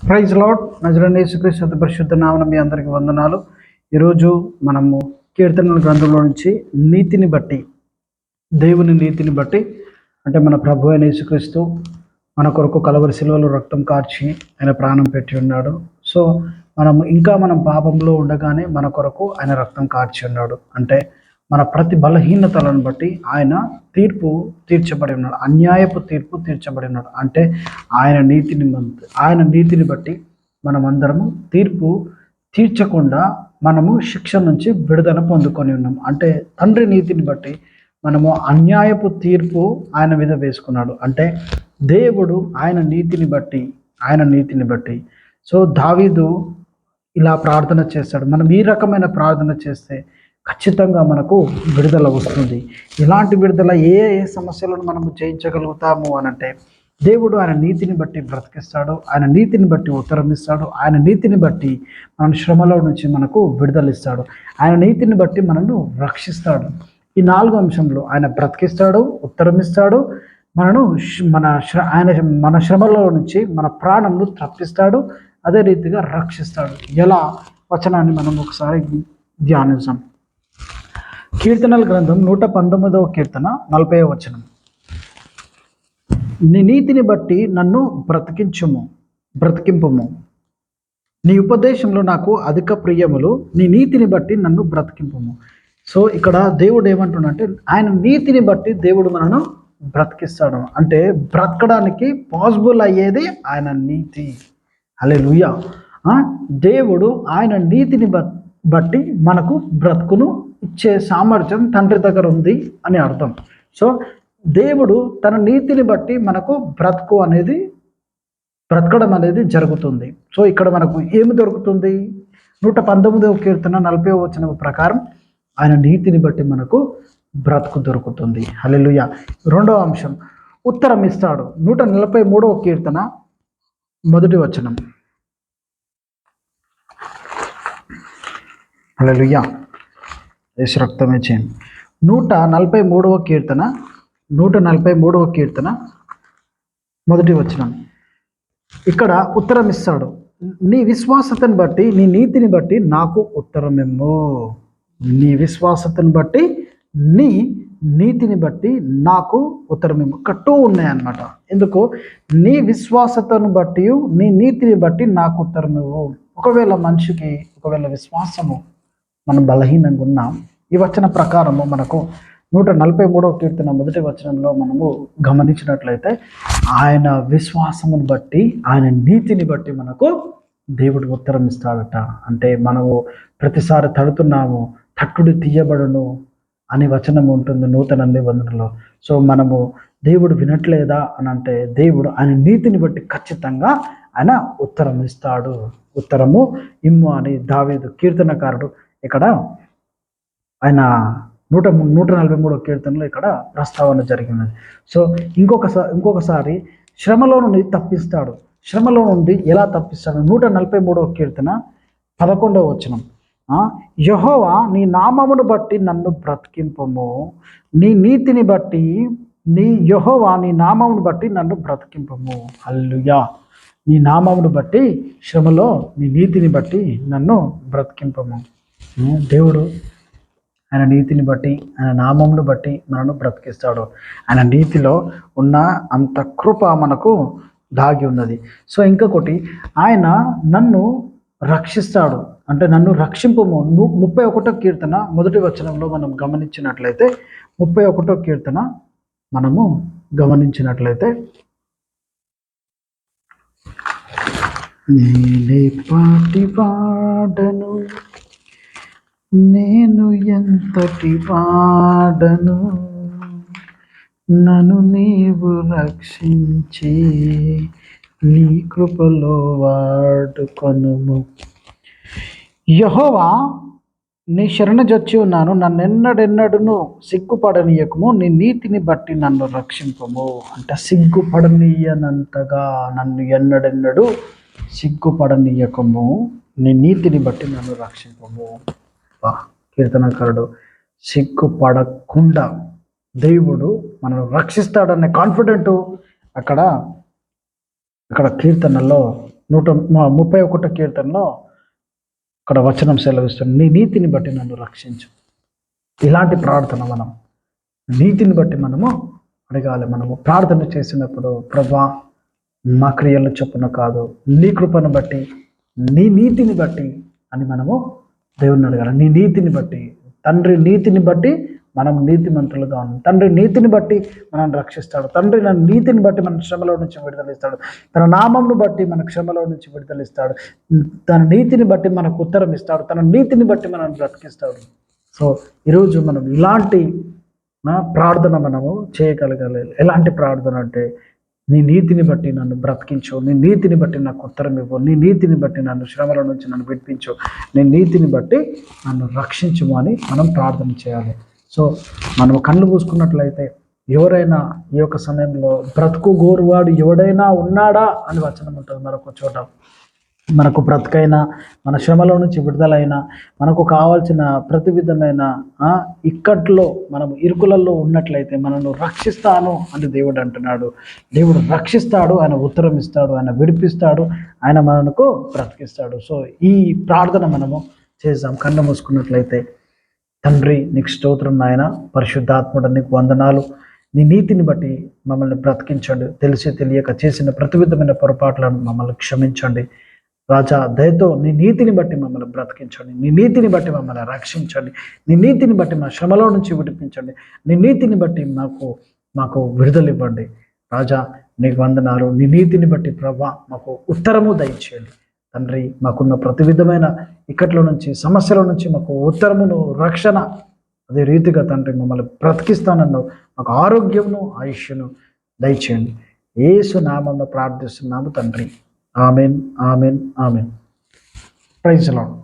Praise lord. నజరేయుడైన యేసుక్రీస్తు అతి పరిశుద్ధ నామమున మీ అందరికీ వందనాలు. ఈరోజు మనము కీర్తనల గ్రంథంలో నుంచి నీతిని బట్టి, దేవుని నీతిని బట్టి, అంటే మన ప్రభు అయిన యేసుక్రీస్తు మన కొరకు కలవరి శిలువలో రక్తం కార్చి ఆయన ప్రాణం పెట్టి ఉన్నాడు. సో మనం పాపంలో ఉండగానే మన కొరకు ఆయన రక్తం కార్చి ఉన్నాడు. అంటే మన ప్రతి బలహీనతలను బట్టి ఆయన తీర్చబడి ఉన్నాడు, అన్యాయపు తీర్పు తీర్చబడి ఉన్నాడు. అంటే ఆయన నీతిని బట్టి మనమందరము తీర్పు తీర్చకుండా మనము శిక్ష నుంచి విడుదల పొందుకొని ఉన్నాం. అంటే తండ్రి నీతిని బట్టి మనము అన్యాయపు తీర్పు ఆయన మీద వేసుకున్నాడు. అంటే దేవుడు ఆయన నీతిని బట్టి సో దావీదు ఇలా ప్రార్థన చేస్తాడు. మనం ఈ రకమైన ప్రార్థన చేస్తే ఖచ్చితంగా మనకు విడుదల వస్తుంది. ఇలాంటి విడుదల ఏ సమస్యలను మనము జయించగలుగుతాము అనంటే దేవుడు ఆయన నీతిని బట్టి బ్రతికిస్తాడు, ఆయన నీతిని బట్టి ఉత్తరం ఇస్తాడు, ఆయన నీతిని బట్టి మన శ్రమలో నుంచి మనకు విడుదలిస్తాడు, ఆయన నీతిని బట్టి మనల్ని రక్షిస్తాడు. ఈ 4 అంశంలో ఆయన బ్రతికిస్తాడు, ఉత్తరం ఇస్తాడు, మన శ్రమలో నుంచి మన ప్రాణంను తప్పిస్తాడు, అదే రీతిగా రక్షిస్తాడు. ఎలా వచనాన్ని మనం ఒకసారి ధ్యానించాం. కీర్తనల గ్రంథం 119వ కీర్తన 40వ వచనం. నీ నీతిని బట్టి నన్ను బ్రతికింపుము, నీ ఉపదేశంలో నాకు అధిక ప్రియములు, నీ నీతిని బట్టి నన్ను బ్రతికింపుము. సో ఇక్కడ దేవుడు ఏమంటున్నాడంటే ఆయన నీతిని బట్టి దేవుడు మనను బ్రతికిస్తాడు. అంటే బ్రతకడానికి పాసిబుల్ అయ్యేది ఆయన నీతి. హల్లెలూయా. దేవుడు ఆయన నీతిని బట్టి మనకు బ్రతుకును ఇచ్చే సామర్థ్యం తండ్రి దగ్గర ఉంది అని అర్థం. సో దేవుడు తన నీతిని బట్టి మనకు బ్రతకడం అనేది జరుగుతుంది. సో ఇక్కడ మనకు ఏమి దొరుకుతుంది? 119వ కీర్తన 40వ వచనం ప్రకారం ఆయన నీతిని బట్టి మనకు బ్రతుకు దొరుకుతుంది. హల్లెలూయా. 2వ అంశం, ఉత్తరం ఇస్తాడు. 143వ కీర్తన 1వ వచనం. హల్లెలూయా. యేసు రక్తమే చేయండి. 143వ కీర్తన 1వ వచనం. ఇక్కడ ఉత్తరం ఇస్తాడు. నీ విశ్వాసతను బట్టి, నీ నీతిని బట్టి నాకు ఉత్తరమేమో. నీ విశ్వాసతను బట్టి, నీ నీతిని బట్టి నాకు ఉత్తరమేమో. కట్టు ఉన్నాయన్నమాట. ఎందుకు? నీ విశ్వాసతను బట్టి, నీ నీతిని బట్టి నాకు ఉత్తరమేమో. ఒకవేళ విశ్వాసము మనం బలహీనంగా ఉన్నాం, ఈ వచన ప్రకారము మనకు 143వ కీర్తన 1వ వచనంలో మనము గమనించినట్లయితే ఆయన విశ్వాసమును బట్టి, ఆయన నీతిని బట్టి మనకు దేవుడు ఉత్తరం ఇస్తాడట. అంటే మనము ప్రతిసారి తడుతున్నాము, తట్టుడు తీయబడును అని వచనం ఉంటుంది నూతన నిబంధనలో. సో మనము దేవుడు వినట్లేదా అని అంటే దేవుడు ఆయన నీతిని బట్టి ఖచ్చితంగా ఆయన ఉత్తరం ఇస్తాడు. ఉత్తరము ఇమ్ము అని దావీదు కీర్తనకారుడు ఇక్కడ ఆయన 143వ కీర్తనలో ఇక్కడ ప్రస్తావన జరిగినది. సో ఇంకొకసారి శ్రమలో నుండి తప్పిస్తాడు. శ్రమలో నుండి ఎలా తప్పిస్తాడు? 143వ కీర్తన 11వ వచనం. యెహోవా నీ నామమును బట్టి నన్ను బ్రతికింపుము, యెహోవా నీ నామమును బట్టి నన్ను బ్రతికింపుము. హల్లెలూయా. నీ నామమును బట్టి, శ్రమలో నీ నీతిని బట్టి నన్ను బ్రతికింపుము. దేవుడు ఆయన నీతిని బట్టి, ఆయన నామమును బట్టి మనను బ్రతికిస్తాడు. ఆయన నీతిలో ఉన్న అంత కృప మనకు దాగి ఉన్నది. సో ఇంకొకటి, ఆయన నన్ను రక్షిస్తాడు. అంటే నన్ను రక్షింపుము. 31వ కీర్తన 1వ వచనంలో మనం గమనించినట్లయితే 31వ కీర్తన మనము గమనించినట్లయితే నేనే పాటి పాడను, నేను ఎంతటి వాడను, నన్ను నీవు రక్షించి నీ కృపలో వాడుకొనుము. యెహోవా నీ శరణుజొచ్చి ఉన్నాను, నన్నెన్నడెన్నడును సిగ్గుపడనీయకము, నీ నీతిని బట్టి నన్ను రక్షింపము. అంటే సిగ్గుపడనీయనంతగా నన్ను ఎన్నడెన్నడు సిగ్గుపడనీయకము, నీ నీతిని బట్టి నన్ను రక్షింపము. కీర్తనకారుడు సిగ్గుపడకుండా దేవుడు మనల్ని రక్షిస్తాడనే కాన్ఫిడెంట్ అక్కడ కీర్తనలో 131 కీర్తనలో అక్కడ వచనం సెలవిస్తుంది, నీ నీతిని బట్టి నన్ను రక్షించు. ఇలాంటి ప్రార్థన మనం నీతిని బట్టి మనము అడగాలి. మనము ప్రార్థన చేసినప్పుడు, ప్రభా మా క్రియలు చొప్పున కాదు, నీ కృపను బట్టి, నీ నీతిని బట్టి అని మనము దేవుణ్ణి అడగాలి. నీ నీతిని బట్టి, తండ్రి నీతిని బట్టి మనం నీతిమంతులుగా ఉన్నాం. తండ్రి నీతిని బట్టి మనం రక్షిస్తాడు. తండ్రి నా నీతిని బట్టి మన శ్రమలో నుంచి విడుదలిస్తాడు. తన నామంను బట్టి మన శ్రమలో నుంచి విడుదలిస్తాడు. తన నీతిని బట్టి మనకు ఉత్తరం ఇస్తాడు. తన నీతిని బట్టి మనం బ్రతికిస్తాడు. సో ఈరోజు మనం ఇలాంటి ప్రార్థన మనము చేయగలగాలి. ఎలాంటి ప్రార్థన అంటే, నీ నీతిని బట్టి నన్ను బ్రతికించు, నీ నీతిని బట్టి నాకు ఉత్తరం ఇవ్వు, నీ నీతిని బట్టి నన్ను శ్రమల నుంచి నన్ను విడిపించు, నీ నీతిని బట్టి నన్ను రక్షించుము అని మనం ప్రార్థన చేయాలి. సో మనం కళ్ళు మూసుకున్నట్లయితే, ఎవరైనా ఈ యొక్క సమయంలో బ్రతుకు గోరువాడు ఎవడైనా ఉన్నాడా అని వచనం ఉంటుంది మరొక చోట. మనకు బ్రతుకైనా, మన శ్రమలో నుంచి విడుదలైనా, మనకు కావాల్సిన ప్రతి విధమైన ఇక్కట్లో మనం ఇరుకులలో ఉన్నట్లయితే మనను రక్షిస్తాను అని దేవుడు అంటున్నాడు. దేవుడు రక్షిస్తాడు, ఆయన ఉత్తరం ఇస్తాడు, ఆయన విడిపిస్తాడు, ఆయన మనకు బ్రతికిస్తాడు. సో ఈ ప్రార్థన మనము చేద్దాం కన్ను మూసుకున్నట్లయితే. తండ్రి నీకు స్తోత్రం నాయన, పరిశుద్ధాత్ముడు నీకు వందనాలు. నీ నీతిని బట్టి మమ్మల్ని బ్రతికించండి. తెలిసి తెలియక చేసిన ప్రతి విధమైన పొరపాట్లను మమ్మల్ని క్షమించండి రాజా. దయతో నీ నీతిని బట్టి మమ్మల్ని బ్రతికించండి, నీ నీతిని బట్టి మమ్మల్ని రక్షించండి, నీ నీతిని బట్టి మా శ్రమలో నుంచి విడిపించండి, నీ నీతిని బట్టి మాకు విడుదల ఇవ్వండి రాజా. నీకు వందనాలు. నీ నీతిని బట్టి ప్రభా మాకు ఉత్తరము దయచేయండి తండ్రి. మాకున్న ప్రతి విధమైన ఇక్కట్ల నుంచి, సమస్యల నుంచి మాకు ఉత్తరమును, రక్షణ, అదే రీతిగా తండ్రి మమ్మల్ని బ్రతికిస్తానన్నావు. మాకు ఆరోగ్యమును, ఆయుష్ను దయచేయండి. యేసు నామమున ప్రార్థిస్తున్నాము తండ్రి. Amen, amen, amen. Praise the lord.